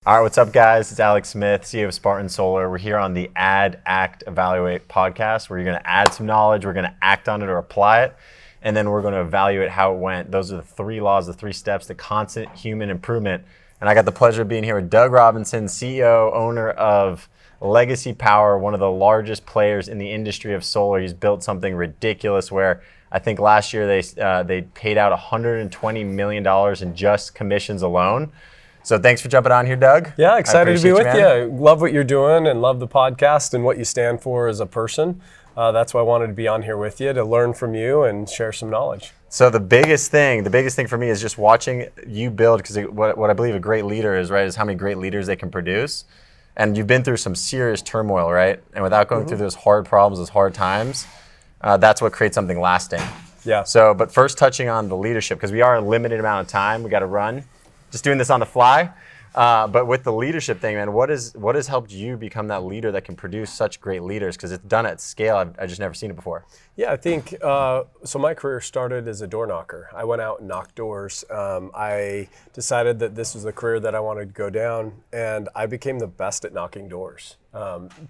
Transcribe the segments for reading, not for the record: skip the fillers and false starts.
All right, what's up, guys? It's Alex Smith, CEO of Spartan Solar. We're here on the Add, Act, Evaluate podcast, where you're going to add some knowledge, we're going to act on it or apply it, and then we're going to evaluate how it went. Those are the three laws, the three steps to constant human improvement. And I got the pleasure of being here with Doug Robinson, CEO, owner of LGCY, one of the largest players in the industry of solar. He's built something ridiculous where I think last year they paid out $120 million in just commissions alone. So thanks for jumping on here, Doug. Yeah, excited to be with man. you. Love what you're doing and love the podcast and what you stand for as a person. That's why I wanted to be on here with you, to learn from you and share some knowledge. So the biggest thing for me is just watching you build, because what I believe a great leader is, right, is how many great leaders they can produce. And you've been through some serious turmoil, right? And without going through those hard problems, those hard times, that's what creates something lasting. Yeah. So, but first touching on the leadership, because we are a limited amount of time, we got to run. Just doing this on the fly. But with the leadership thing, man, what has helped you become that leader that can produce such great leaders? Because it's done at scale. I've just never seen it before. Yeah, I think, so my career started as a door knocker. I went out and knocked doors. I decided that this was the career that I wanted to go down, and I became the best at knocking doors.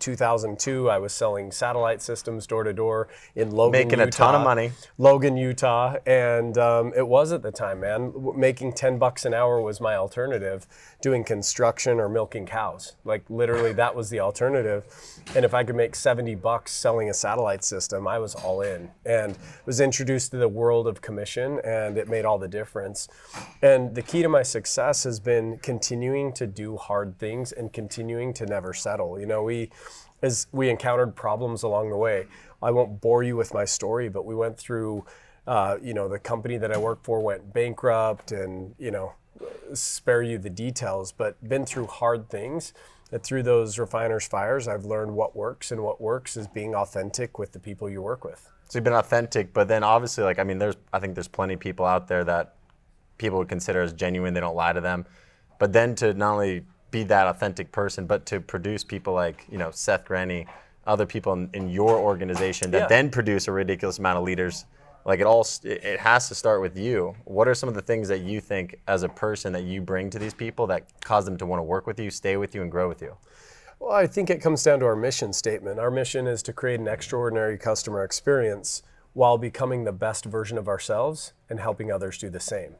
2002, I was selling satellite systems door to door in Logan, Making Utah. a ton of money. Logan, Utah, and it was at the time, man. Making $10 an hour was my alternative. Doing construction or milking cows, like literally that was the alternative. And if I could make $70 selling a satellite system, I was all in. And was introduced to the world of commission, and it made all the difference. And the key to my success has been continuing to do hard things and continuing to never settle. You know, we encountered problems along the way. I won't bore you with my story, but we went through, the company that I worked for went bankrupt, and, spare you the details, but been through hard things. That through those refiners' fires, I've learned what works, and what works is being authentic with the people you work with. So you've been authentic, but then obviously, I think there's plenty of people out there that people would consider as genuine. They don't lie to them. But then to not only be that authentic person, but to produce people like, Seth Granny, other people in your organization that then produce a ridiculous amount of leaders. Like it has to start with you. What are some of the things that you think as a person that you bring to these people that cause them to want to work with you, stay with you, and grow with you? Well, I think it comes down to our mission statement. Our mission is to create an extraordinary customer experience while becoming the best version of ourselves and helping others do the same.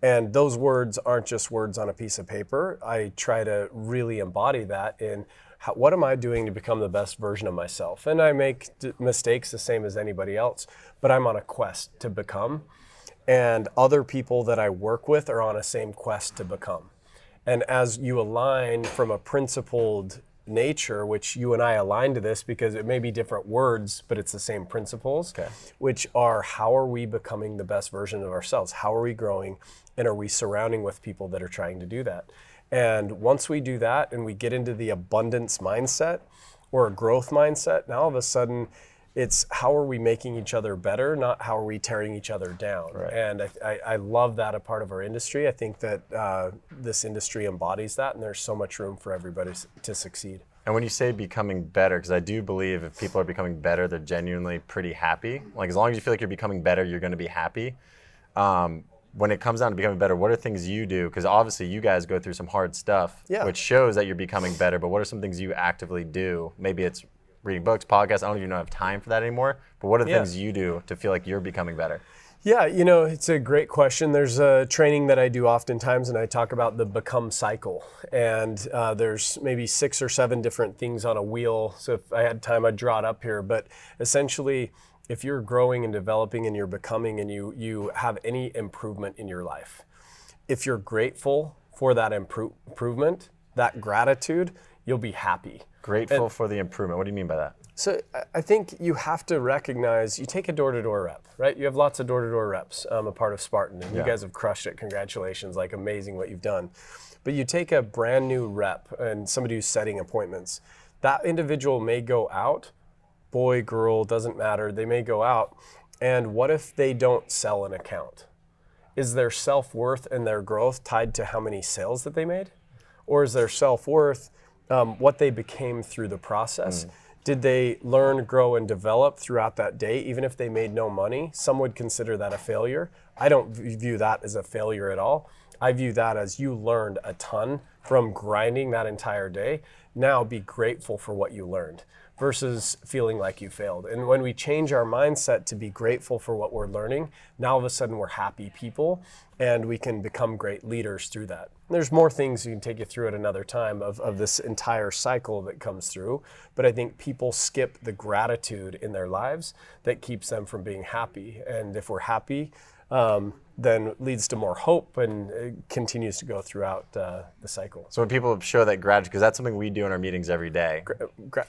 And those words aren't just words on a piece of paper. I try to really embody that in what am I doing to become the best version of myself? And I make mistakes the same as anybody else, but I'm on a quest to become. And other people that I work with are on a same quest to become. And as you align from a principled nature, which you and I align to this because it may be different words, but it's the same principles, which are how are we becoming the best version of ourselves? How are we growing? And are we surrounding with people that are trying to do that? And once we do that and we get into the abundance mindset or a growth mindset, now all of a sudden it's how are we making each other better, not how are we tearing each other down. Right. And I love that a part of our industry. I think that this industry embodies that, and there's so much room for everybody to succeed. And when you say becoming better, because I do believe if people are becoming better, they're genuinely pretty happy. Like as long as you feel like you're becoming better, you're going to be happy. When it comes down to becoming better, what are things you do? Because obviously you guys go through some hard stuff, which shows that you're becoming better. But what are some things you actively do? Maybe it's reading books, podcasts. I don't even know if I have time for that anymore. But what are the things you do to feel like you're becoming better? Yeah, it's a great question. There's a training that I do oftentimes, and I talk about the become cycle. And there's maybe 6 or 7 different things on a wheel. So if I had time, I'd draw it up here. But essentially, if you're growing and developing and you're becoming and you have any improvement in your life, if you're grateful for that improvement, that gratitude, you'll be happy. Grateful for the improvement. What do you mean by that? So I think you have to recognize, you take a door-to-door rep, right? You have lots of door-to-door reps, a part of Spartan, and you guys have crushed it. Congratulations, like amazing what you've done. But you take a brand new rep and somebody who's setting appointments, that individual may go out, boy, girl, doesn't matter, they may go out, and what if they don't sell an account? Is their self-worth and their growth tied to how many sales that they made? Or is their self-worth what they became through the process? Did they learn, grow, and develop throughout that day, even if they made no money? Some would consider that a failure. I don't view that as a failure at all. I view that as you learned a ton from grinding that entire day. Now be grateful for what you learned versus feeling like you failed. And when we change our mindset to be grateful for what we're learning, now all of a sudden we're happy people and we can become great leaders through that. There's more things you can take you through at another time of this entire cycle that comes through. But I think people skip the gratitude in their lives that keeps them from being happy. And if we're happy, then it leads to more hope and it continues to go throughout the cycle. So when people show that gratitude, because that's something we do in our meetings every day.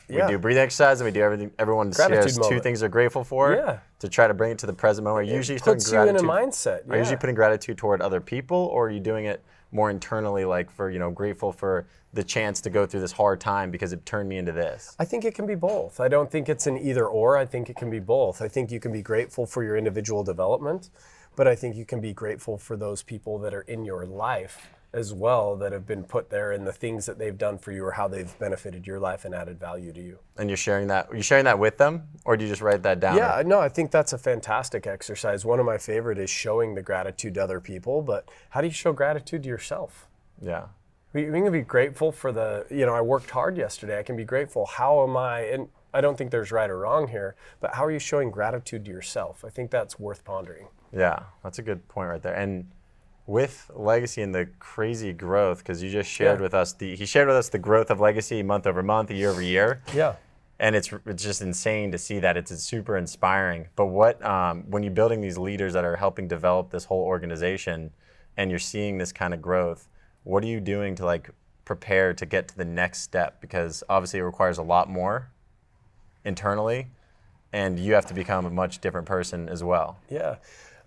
We Yeah. do breathing exercise and we do everything. Everyone Gratitude shares two moment. things they're grateful for Yeah. to try to bring it to the present moment. Are you usually Puts you throwing in a gratitude? mindset. Are you usually putting gratitude toward other people, or are you doing it more internally, like for, grateful for the chance to go through this hard time because it turned me into this? I think it can be both. I don't think it's an either or. I think it can be both. I think you can be grateful for your individual development, but I think you can be grateful for those people that are in your life as well that have been put there and the things that they've done for you or how they've benefited your life and added value to you. And you're sharing that? Are you sharing that with them, or do you just write that down? Yeah, no, I think that's a fantastic exercise. One of my favorite is showing the gratitude to other people, but how do you show gratitude to yourself? Yeah. We can be grateful for I worked hard yesterday. I can be grateful. How am I, and I don't think there's right or wrong here, but how are you showing gratitude to yourself? I think that's worth pondering. Yeah, that's a good point right there. And with Legacy and the crazy growth, because you just shared with us he shared with us the growth of Legacy month over month, year over year. Yeah. And it's just insane to see that. It's super inspiring. But what when you're building these leaders that are helping develop this whole organization, and you're seeing this kind of growth, what are you doing to prepare to get to the next step? Because obviously it requires a lot more internally, and you have to become a much different person as well. Yeah.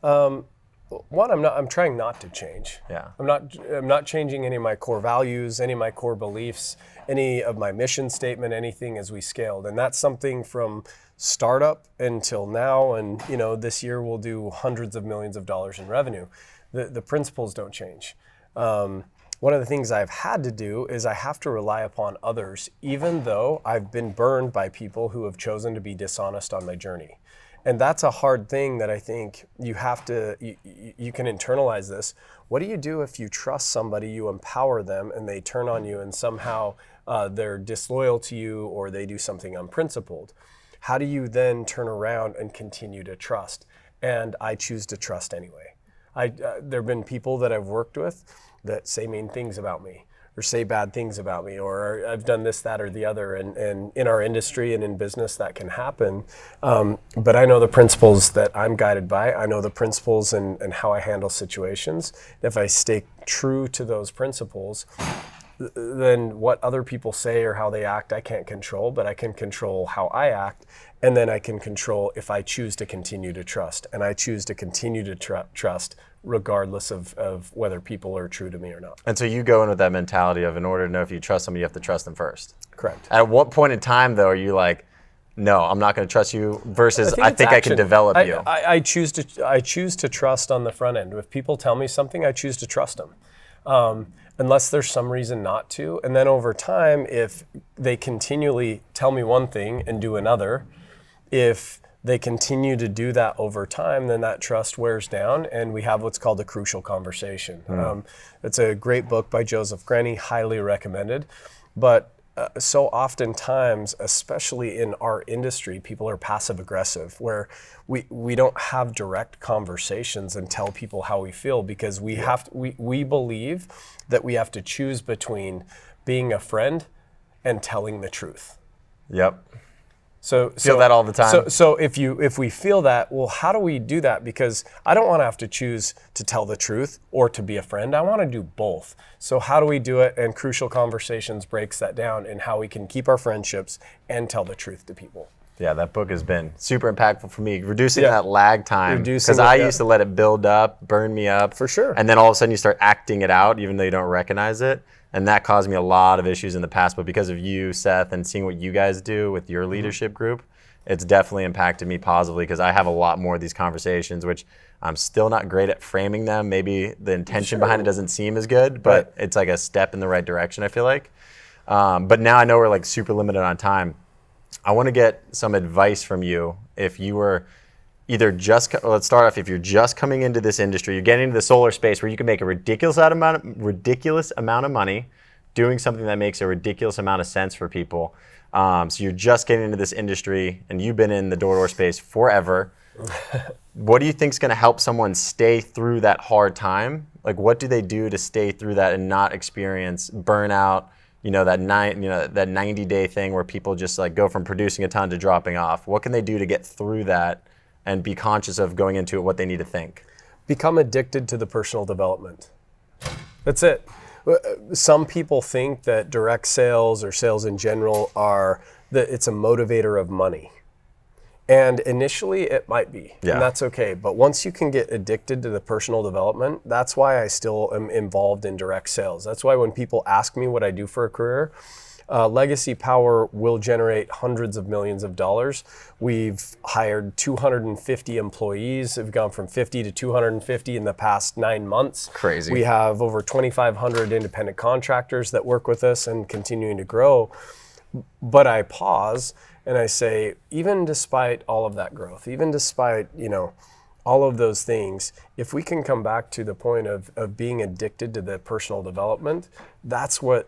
I'm trying not to change. Yeah. I'm not changing any of my core values, any of my core beliefs, any of my mission statement, anything as we scaled. And that's something from startup until now. And, this year we'll do hundreds of millions of dollars in revenue. The principles don't change. One of the things I've had to do is I have to rely upon others, even though I've been burned by people who have chosen to be dishonest on my journey. And that's a hard thing that I think you have to, you can internalize this. What do you do if you trust somebody, you empower them, and they turn on you and somehow they're disloyal to you or they do something unprincipled? How do you then turn around and continue to trust? And I choose to trust anyway. There have been people that I've worked with that say mean things about me, or say bad things about me, or I've done this, that, or the other. And in our industry and in business, that can happen. But I know the principles that I'm guided by. I know the principles and how I handle situations. If I stay true to those principles, then what other people say or how they act, I can't control, but I can control how I act. And then I can control if I choose to continue to trust. And I choose to continue to trust regardless of whether people are true to me or not. And so you go in with that mentality of, in order to know if you trust somebody, you have to trust them first. Correct. At what point in time, though, are you like, no, I'm not going to trust you, versus I think I can develop you? I choose to trust on the front end. If people tell me something, I choose to trust them. Unless there's some reason not to. And then over time, if they continually tell me one thing and do another, if they continue to do that over time, then that trust wears down and we have what's called a crucial conversation. It's a great book by Joseph Grenny, highly recommended. But so oftentimes, especially in our industry, people are passive aggressive, where we don't have direct conversations and tell people how we feel, because we believe that we have to choose between being a friend and telling the truth. Yep. So feel that all the time. So if we feel that, well, how do we do that? Because I don't want to have to choose to tell the truth or to be a friend. I want to do both. So how do we do it? And Crucial Conversations breaks that down in how we can keep our friendships and tell the truth to people. Yeah, that book has been super impactful for me, reducing that lag time. Because I used to let it build up, burn me up. For sure. And then all of a sudden you start acting it out, even though you don't recognize it. And that caused me a lot of issues in the past. But because of you, Seth, and seeing what you guys do with your leadership group, it's definitely impacted me positively, because I have a lot more of these conversations, which I'm still not great at framing them. Maybe the intention behind it doesn't seem as good, but it's like a step in the right direction, I feel like. But now I know we're like super limited on time. I want to get some advice from you. If you were either let's start off, if you're just coming into this industry, you're getting into the solar space where you can make a ridiculous amount of money doing something that makes a ridiculous amount of sense for people. So you're just getting into this industry and you've been in the door-to-door space forever. What do you think is going to help someone stay through that hard time? Like, what do they do to stay through that and not experience burnout? That 90-day thing where people just like go from producing a ton to dropping off. What can they do to get through that and be conscious of going into it, what they need to think? Become addicted to the personal development. That's it. Some people think that direct sales or sales in general it's a motivator of money. And initially it might be, and that's okay. But once you can get addicted to the personal development, that's why I still am involved in direct sales. That's why when people ask me what I do for a career, Legacy Power will generate hundreds of millions of dollars. We've hired 250 employees. We've gone from 50 to 250 in the past 9 months. Crazy. We have over 2,500 independent contractors that work with us and continuing to grow. But I pause and I say, even despite all of that growth, even despite, all of those things, if we can come back to the point of being addicted to the personal development, that's what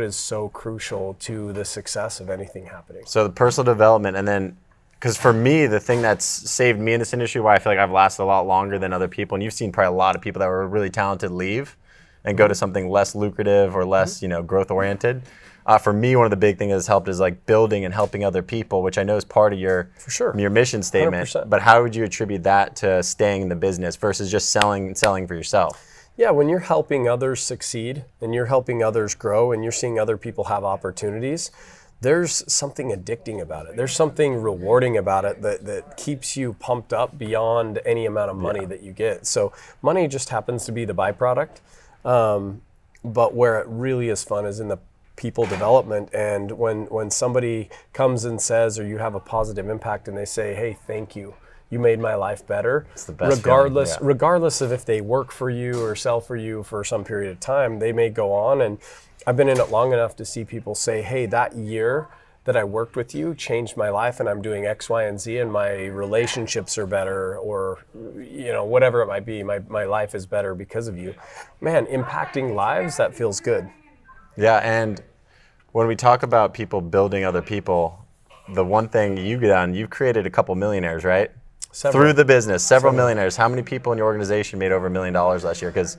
is so crucial to the success of anything happening. So the personal development, and then, because for me, the thing that's saved me in this industry, why I feel like I've lasted a lot longer than other people, and you've seen probably a lot of people that were really talented leave and go to something less lucrative or less, growth oriented. For me, one of the big things that's helped is like building and helping other people, which I know is part of your mission statement. 100%. But how would you attribute that to staying in the business versus just selling for yourself? Yeah, when you're helping others succeed and you're helping others grow and you're seeing other people have opportunities, there's something addicting about it. There's something rewarding about it that keeps you pumped up beyond any amount of money that you get. So money just happens to be the byproduct. But where it really is fun is in the people development, and when somebody comes and says, or you have a positive impact and they say, hey, thank you, you made my life better. It's the best regardless of if they work for you or sell for you for some period of time, they may go on. And I've been in it long enough to see people say, hey, that year that I worked with you changed my life and I'm doing X, Y, and Z and my relationships are better, or whatever it might be, my life is better because of you. Man, impacting lives, that feels good. Yeah, and when we talk about people building other people, the one thing you've created a couple millionaires, right? Through the business, several millionaires. How many people in your organization made over $1 million last year? Because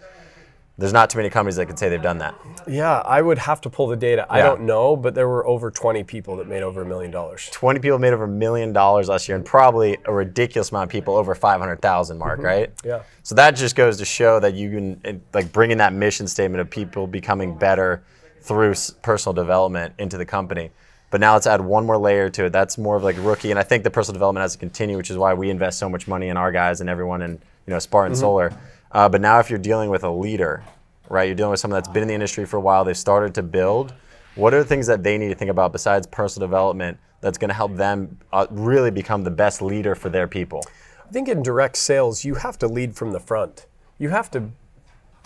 there's not too many companies that could say they've done that. Yeah, I would have to pull the data. I don't know, but there were over 20 people that made over $1 million. 20 people made over $1 million last year, and probably a ridiculous amount of people over 500,000 mark, right? Yeah. So that just goes to show that you can bring in that mission statement of people becoming better through personal development into the company. But now let's add one more layer to it. That's more of like rookie, and I think the personal development has to continue, which is why we invest so much money in our guys and everyone in Spartan Solar. But now if you're dealing with a leader, right, you're dealing with someone that's been in the industry for a while, they've started to build, what are the things that they need to think about besides personal development that's going to help them really become the best leader for their people? I think in direct sales, you have to lead from the front. You have to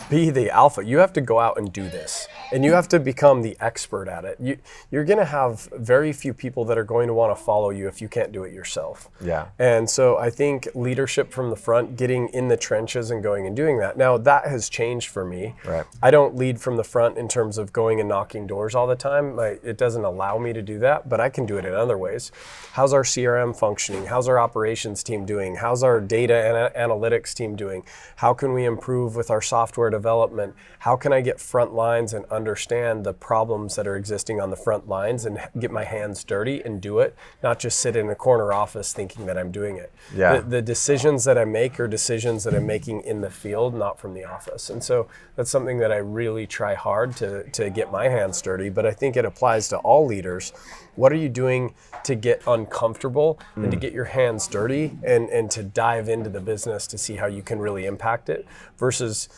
be the alpha. You have to go out and do this, and you have to become the expert at it. You're going to have very few people that are going to want to follow you if you can't do it yourself. Yeah. And so I think leadership from the front, getting in the trenches and going and doing that. Now that has changed for me. Right. I don't lead from the front in terms of going and knocking doors all the time. It doesn't allow me to do that, but I can do it in other ways. How's our CRM functioning? How's our operations team doing? How's our data and analytics team doing? How can we improve with our software development? How can I get front lines and understand the problems that are existing on the front lines and get my hands dirty and do it, not just sit in a corner office thinking that I'm doing it. Yeah. The decisions that I make are decisions that I'm making in the field, not from the office. And so that's something that I really try hard to get my hands dirty, but I think it applies to all leaders. What are you doing to get uncomfortable and to get your hands dirty and to dive into the business to see how you can really impact it versus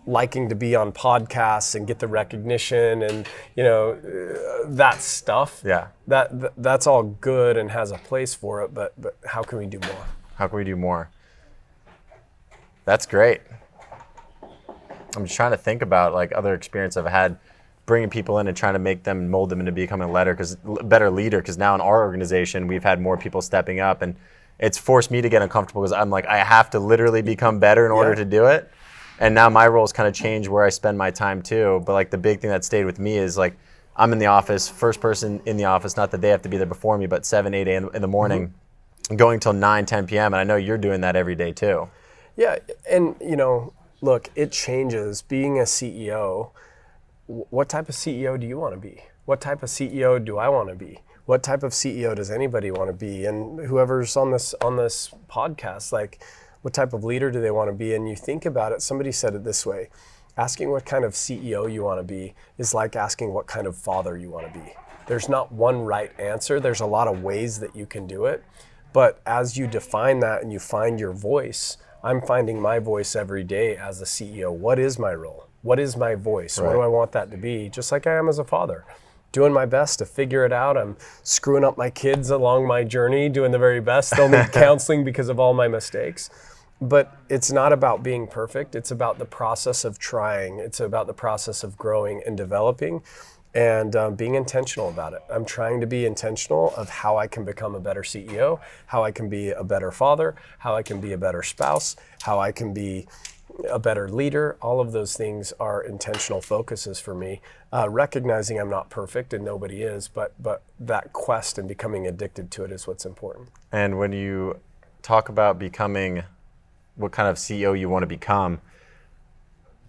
liking to be on podcasts and get the recognition and that stuff. Yeah. That's all good and has a place for it, but how can we do more? How can we do more? That's great. I'm just trying to think about other experience I've had bringing people in and trying to make them, mold them into becoming a better leader. Because now in our organization, we've had more people stepping up, and it's forced me to get uncomfortable because I'm like, I have to literally become better in order to do it. And now my roles kind of change where I spend my time too. But like the big thing that stayed with me is like, I'm in the office, first person in the office, not that they have to be there before me, but 7, 8 a.m. in the morning, going till 9, 10 p.m. And I know you're doing that every day too. Yeah, and look, it changes. Being a CEO, what type of CEO do you want to be? What type of CEO do I want to be? What type of CEO does anybody want to be? And whoever's on this podcast, like, what type of leader do they want to be? And you think about it, somebody said it this way, asking what kind of CEO you want to be is like asking what kind of father you want to be. There's not one right answer. There's a lot of ways that you can do it. But as you define that and you find your voice, I'm finding my voice every day as a CEO. What is my role? What is my voice? Right. What do I want that to be? Just like I am as a father. Doing my best to figure it out. I'm screwing up my kids along my journey, doing the very best. They'll need counseling because of all my mistakes. But it's not about being perfect. It's about the process of trying. It's about the process of growing and developing and being intentional about it. I'm trying to be intentional of how I can become a better CEO, how I can be a better father, how I can be a better spouse, how I can be a better leader. All of those things are intentional focuses for me, recognizing I'm not perfect and nobody is, but that quest and becoming addicted to it is what's important. And when you talk about becoming what kind of CEO you want to become,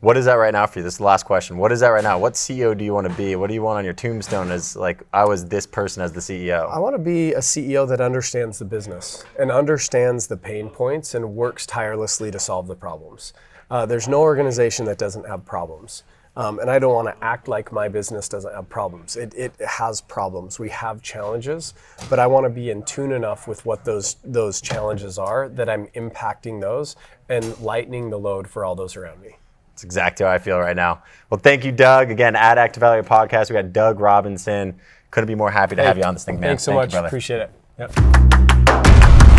what is that right now for you? This is the last question. What is that right now? What CEO do you want to be? What do you want on your tombstone as like, I was this person as the CEO? I want to be a CEO that understands the business and understands the pain points and works tirelessly to solve the problems. There's no organization that doesn't have problems. And I don't want to act like my business doesn't have problems. It has problems. We have challenges, but I want to be in tune enough with what those challenges are that I'm impacting those and lightening the load for all those around me. That's exactly how I feel right now. Well, thank you, Doug. Again, at Active Value Podcast, we got Doug Robinson. Couldn't be more happy to have you on this thing, man. Thanks so much. You, appreciate it. Yep.